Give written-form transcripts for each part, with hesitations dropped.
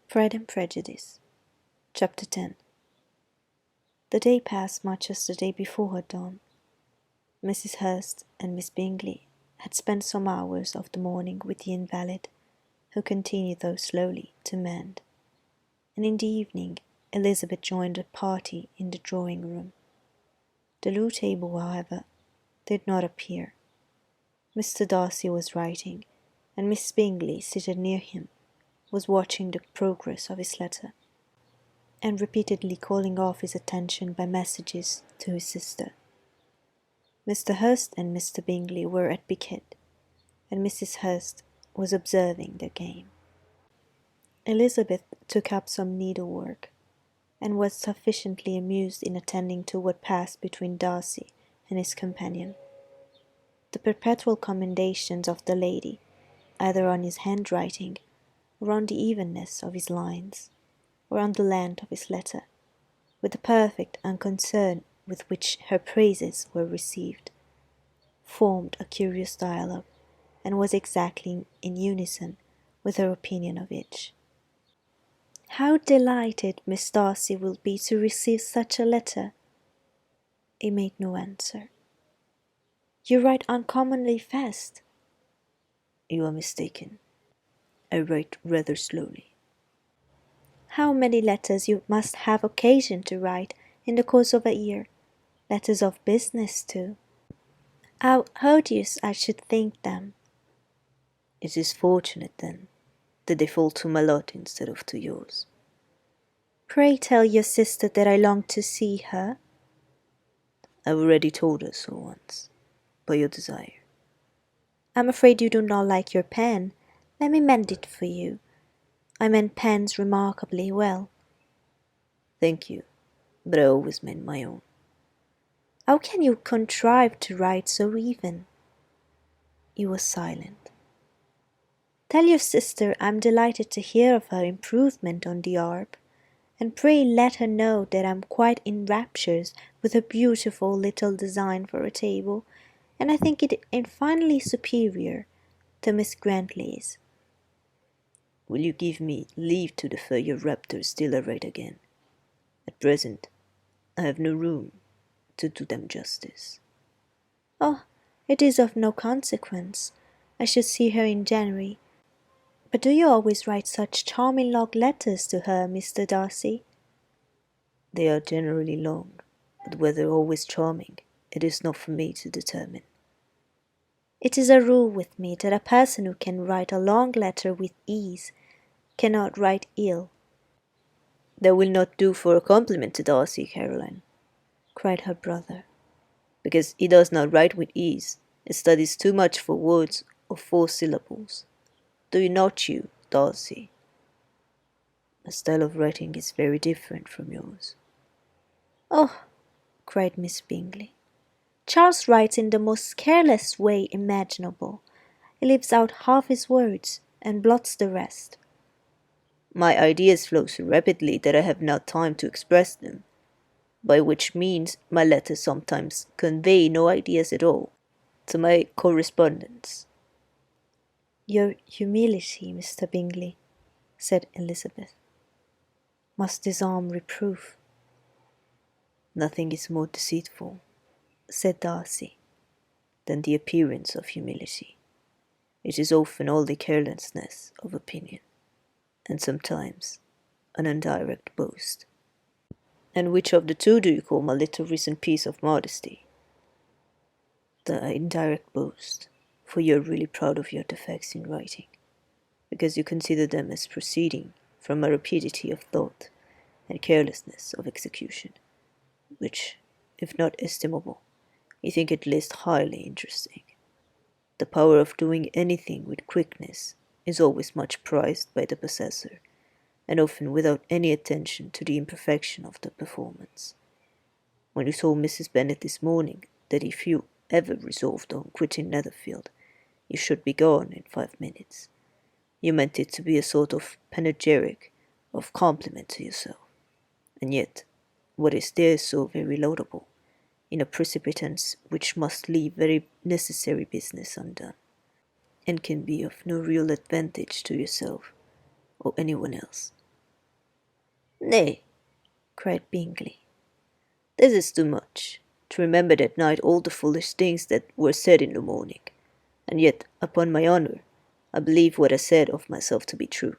Pride and Prejudice, Chapter 10. The day passed much as the day before had done. Mrs. Hurst and Miss Bingley had spent some hours of the morning with the invalid, who continued, though slowly, to mend, and in the evening Elizabeth joined the party in the drawing-room. The loo table, however, did not appear. Mr. Darcy was writing, and Miss Bingley, seated near him, was watching the progress of his letter, and repeatedly calling off his attention by messages to his sister. Mr. Hurst and Mr. Bingley were at piquet, and Mrs. Hurst was observing the game. Elizabeth took up some needlework, and was sufficiently amused in attending to what passed between Darcy and his companion. The perpetual commendations of the lady, either on his handwriting, or on the evenness of his lines, or on the length of his letter, with the perfect unconcern with which her praises were received, formed a curious dialogue, and was exactly in unison with her opinion of each. "How delighted Miss Darcy will be to receive such a letter!" He made no answer. "You write uncommonly fast." "You are mistaken. I write rather slowly." "How many letters you must have occasion to write in the course of a year! Letters of business, too. How odious I should think them." "It is fortunate, then, that they fall to my lot instead of to yours." "Pray tell your sister that I long to see her." "I've already told her so once, by your desire." "I'm afraid you do not like your pen. Let me mend it for you. I mend pens remarkably well." "Thank you, but I always mend my own." "How can you contrive to write so even?" He was silent. "Tell your sister I am delighted to hear of her improvement on the harp, and pray let her know that I am quite in raptures with her beautiful little design for a table, and I think it infinitely superior to Miss Grantley's." "Will you give me leave to defer your raptures till I write again? At present I have no room to do them justice." "Oh, it is of no consequence. I shall see her in January. But do you always write such charming long letters to her, Mr. Darcy?" "They are generally long, but whether always charming, it is not for me to determine." "It is a rule with me that a person who can write a long letter with ease cannot write ill." "That will not do for a compliment to Darcy, Caroline," cried her brother, "because he does not write with ease, and studies too much for words of 4 syllables. Do you not, you, Darcy? My style of writing is very different from yours." "Oh," cried Miss Bingley, "Charles writes in the most careless way imaginable. He leaves out half his words, and blots the rest." "My ideas flow so rapidly that I have not time to express them, by which means my letters sometimes convey no ideas at all to my correspondents." "Your humility, Mr. Bingley," said Elizabeth, "must disarm reproof." "Nothing is more deceitful," said Darcy, "than the appearance of humility. It is often only carelessness of opinion, and sometimes an indirect boast." "And which of the two do you call my little recent piece of modesty?" "The indirect boast, for you are really proud of your defects in writing, because you consider them as proceeding from a rapidity of thought and carelessness of execution, which, if not estimable, you think at least highly interesting. The power of doing anything with quickness is always much prized by the possessor, and often without any attention to the imperfection of the performance. When you told Mrs. Bennet this morning that if you ever resolved on quitting Netherfield, you should be gone in 5 minutes, you meant it to be a sort of panegyric of compliment to yourself. And yet, what is there so very laudable in a precipitance which must leave very necessary business undone, and can be of no real advantage to yourself or anyone else? Nay, cried Bingley, this is too much, to remember that night all the foolish things that were said in the morning, and yet, upon my honour, I believe what I said of myself to be true,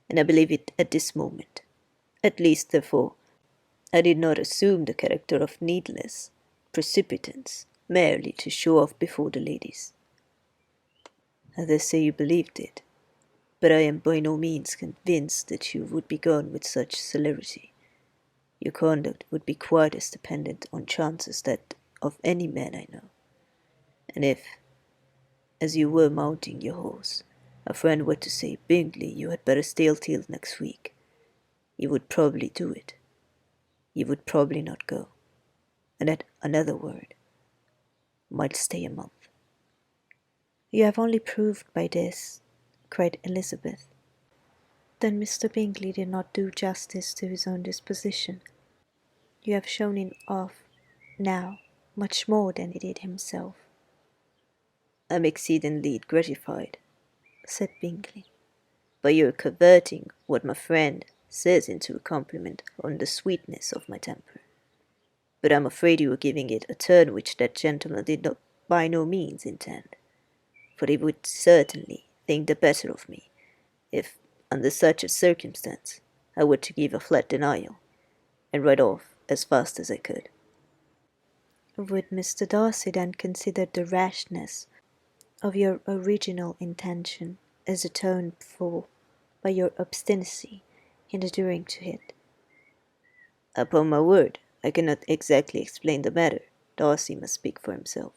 and I believe it at this moment. At least, therefore, I did not assume the character of needless precipitance, merely to show off before the ladies. I dare say you believed it, but I am by no means convinced that you would be gone with such celerity. Your conduct would be quite as dependent on chance as that of any man I know. And if, as you were mounting your horse, a friend were to say, Bingley, you had better stay till next week, you would probably do it. You would probably not go, and at another word, might stay a month. You have only proved by this, cried Elizabeth, that Mr. Bingley did not do justice to his own disposition. You have shown him off, now, much more than he did himself. I am exceedingly gratified, said Bingley, by your converting what my friend says into a compliment on the sweetness of my temper. But I am afraid you are giving it a turn which that gentleman did not by no means intend, for he would certainly think the better of me, if, under such a circumstance, I were to give a flat denial, and ride off as fast as I could. Would Mr. Darcy then consider the rashness of your original intention as atoned for by your obstinacy in adhering to it? Upon my word, I cannot exactly explain the matter. Darcy must speak for himself.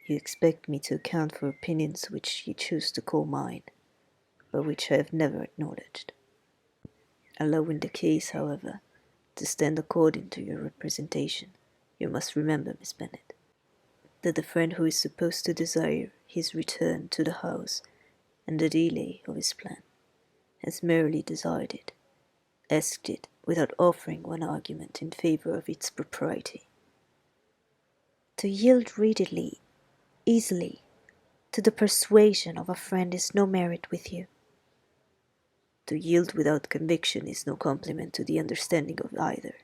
You expect me to account for opinions which you choose to call mine, but which I have never acknowledged. Allowing the case, however, to stand according to your representation, you must remember, Miss Bennet, that the friend who is supposed to desire his return to the house and the delay of his plan has merely desired it, asked it without offering one argument in favour of its propriety. To yield readily, easily, to the persuasion of a friend is no merit with you. To yield without conviction is no compliment to the understanding of either.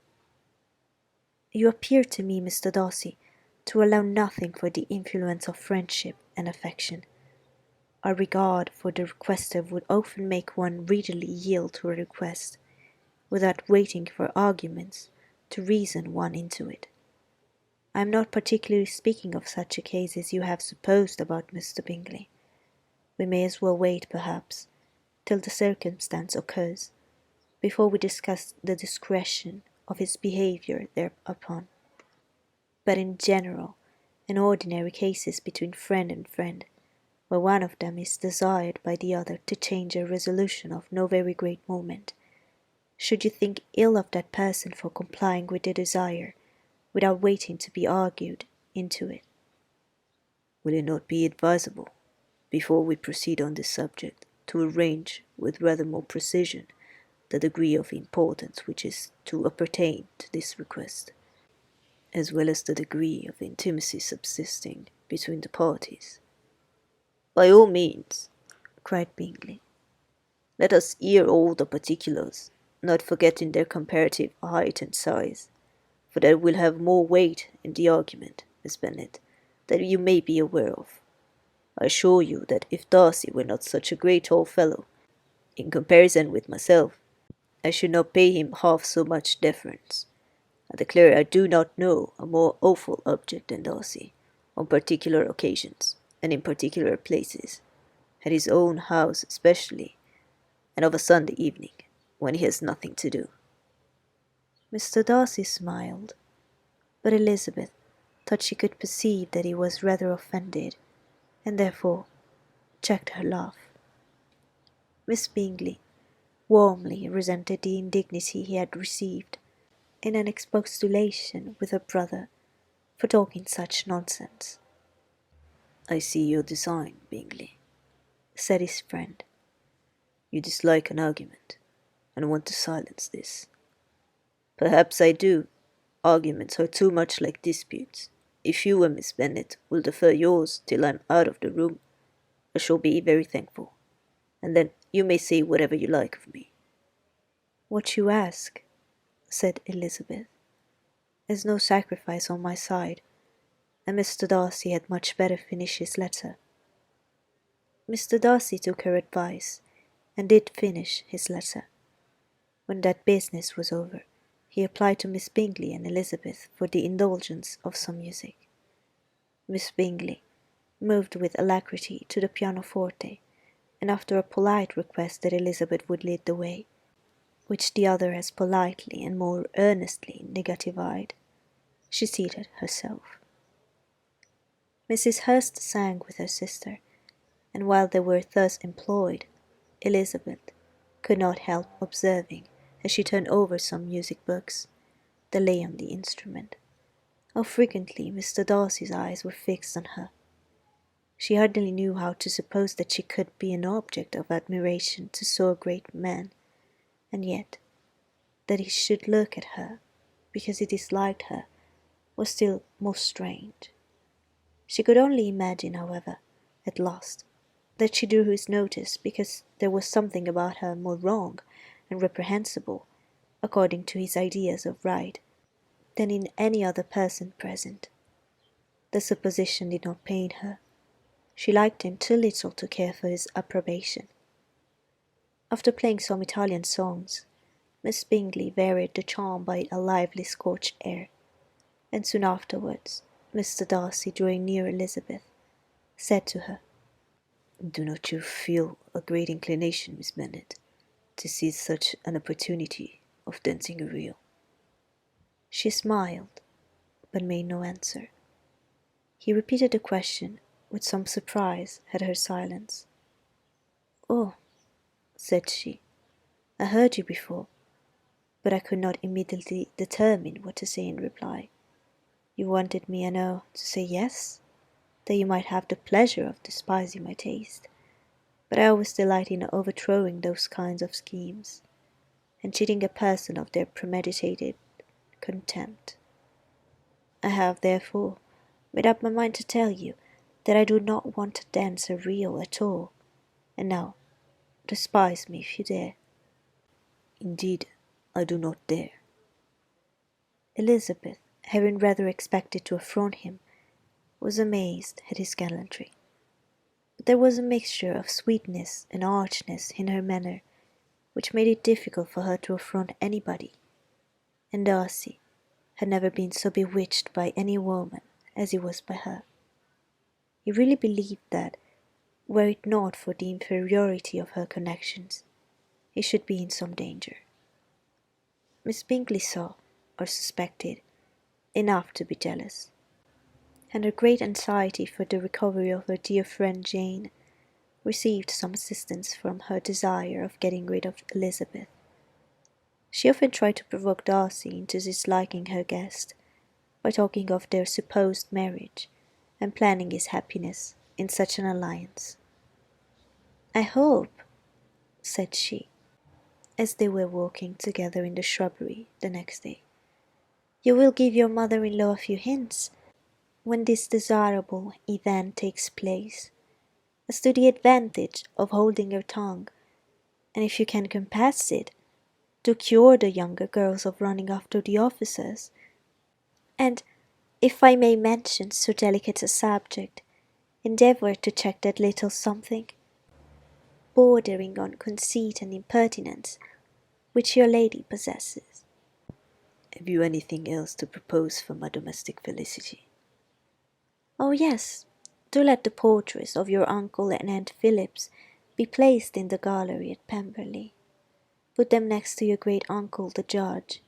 You appear to me, Mr. Darcy, to allow nothing for the influence of friendship and affection. A regard for the requester would often make one readily yield to a request, without waiting for arguments to reason one into it. I am not particularly speaking of such a case as you have supposed about Mr. Bingley. We may as well wait, perhaps, till the circumstance occurs, before we discuss the discretion of his behaviour thereupon. But in general and ordinary cases between friend and friend, where one of them is desired by the other to change a resolution of no very great moment, should you think ill of that person for complying with the desire, without waiting to be argued into it? Will it not be advisable, before we proceed on this subject, to arrange with rather more precision the degree of importance which is to appertain to this request, as well as the degree of intimacy subsisting between the parties? By all means, cried Bingley. Let us hear all the particulars, not forgetting their comparative height and size, for that will have more weight in the argument, Miss Bennet, than you may be aware of. I assure you that if Darcy were not such a great tall fellow, in comparison with myself, I should not pay him half so much deference. I declare I do not know a more awful object than Darcy, on particular occasions, and in particular places, at his own house especially, and of a Sunday evening, when he has nothing to do. Mr. Darcy smiled, but Elizabeth thought she could perceive that he was rather offended, and therefore checked her laugh. Miss Bingley warmly resented the indignity he had received in an expostulation with her brother for talking such nonsense. I see your design, Bingley, said his friend. You dislike an argument, and want to silence this. Perhaps I do. Arguments are too much like disputes. If you and Miss Bennet will defer yours till I am out of the room, I shall be very thankful, and then you may say whatever you like of me. "What you ask," said Elizabeth, "is no sacrifice on my side, and Mr. Darcy had much better finish his letter." Mr. Darcy took her advice, and did finish his letter. When that business was over, he applied to Miss Bingley and Elizabeth for the indulgence of some music. Miss Bingley moved with alacrity to the pianoforte, and after a polite request that Elizabeth would lead the way, which the other as politely and more earnestly negatived, she seated herself. Mrs. Hurst sang with her sister, and while they were thus employed, Elizabeth could not help observing, as she turned over some music books that lay on the instrument, how frequently Mr. Darcy's eyes were fixed on her. She hardly knew how to suppose that she could be an object of admiration to so great a man, and yet that he should look at her because he disliked her was still most strange. She could only imagine, however, at last, that she drew his notice because there was something about her more wrong and reprehensible, according to his ideas of right, than in any other person present. The supposition did not pain her. She liked him too little to care for his approbation. After playing some Italian songs, Miss Bingley varied the charm by a lively Scotch air, and soon afterwards Mr. Darcy, drawing near Elizabeth, said to her, "Do not you feel a great inclination, Miss Bennet, to seize such an opportunity of dancing a reel?" She smiled, but made no answer. He repeated the question with some surprise at her silence. "Oh," said she, "I heard you before, but I could not immediately determine what to say in reply. You wanted me, I know, to say yes, that you might have the pleasure of despising my taste, but I always delight in overthrowing those kinds of schemes, and cheating a person of their premeditated contempt. I have, therefore, made up my mind to tell you that I do not want to dance a reel at all, and now despise me if you dare." "Indeed, I do not dare." Elizabeth, having rather expected to affront him, was amazed at his gallantry. But there was a mixture of sweetness and archness in her manner which made it difficult for her to affront anybody, and Darcy had never been so bewitched by any woman as he was by her. He really believed that, were it not for the inferiority of her connections, he should be in some danger. Miss Bingley saw, or suspected, enough to be jealous, and her great anxiety for the recovery of her dear friend Jane received some assistance from her desire of getting rid of Elizabeth. She often tried to provoke Darcy into disliking her guest by talking of their supposed marriage and planning his happiness in such an alliance. "I hope," said she, as they were walking together in the shrubbery the next day, "you will give your mother-in-law a few hints, when this desirable event takes place, as to the advantage of holding your tongue, and if you can compass it, to cure the younger girls of running after the officers, and, if I may mention so delicate a subject, endeavour to check that little something, bordering on conceit and impertinence, which your lady possesses." "Have you anything else to propose for my domestic felicity?" "Oh yes, do let the portraits of your uncle and Aunt Phillips be placed in the gallery at Pemberley. Put them next to your great uncle the judge.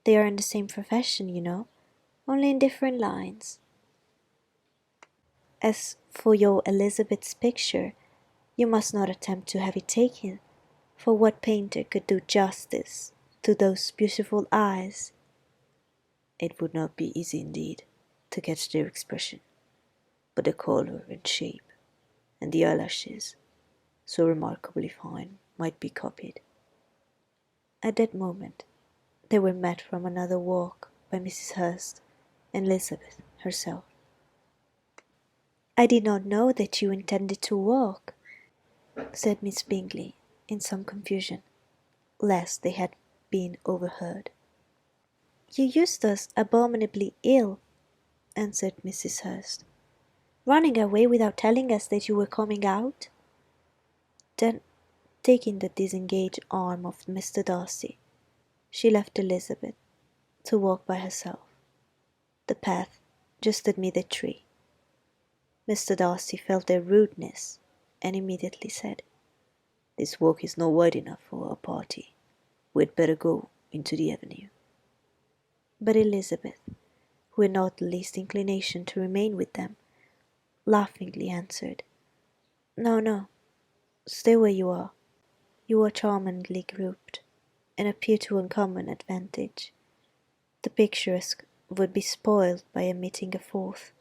They are in the same profession, you know, only in different lines. As for your Elizabeth's picture, you must not attempt to have it taken, for what painter could do justice to those beautiful eyes?" "It would not be easy indeed to catch their expression, but the colour and shape, and the eyelashes, so remarkably fine, might be copied." At that moment they were met from another walk by Mrs. Hurst and Elizabeth herself. "I did not know that you intended to walk," said Miss Bingley, in some confusion. lest they had been overheard. "You used us abominably ill," answered Mrs. Hurst. "Running away without telling us that you were coming out." Then, taking the disengaged arm of Mr. Darcy, she left Elizabeth to walk by herself. The path just admitted the tree. Mr. Darcy felt their rudeness, and immediately said, "This walk is not wide enough for a party. We had better go into the avenue." But Elizabeth, who had not the least inclination to remain with them, laughingly answered, "No, no, stay where you are. You are charmingly grouped, and appear to uncommon advantage. The picturesque would be spoiled by omitting a fourth.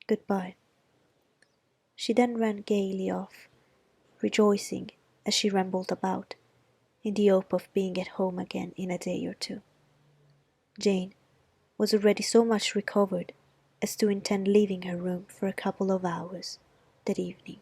Good-bye." She then ran gaily off, rejoicing as she rambled about, in the hope of being at home again in a day or two. Jane was already so much recovered as to intend leaving her room for a couple of hours that evening.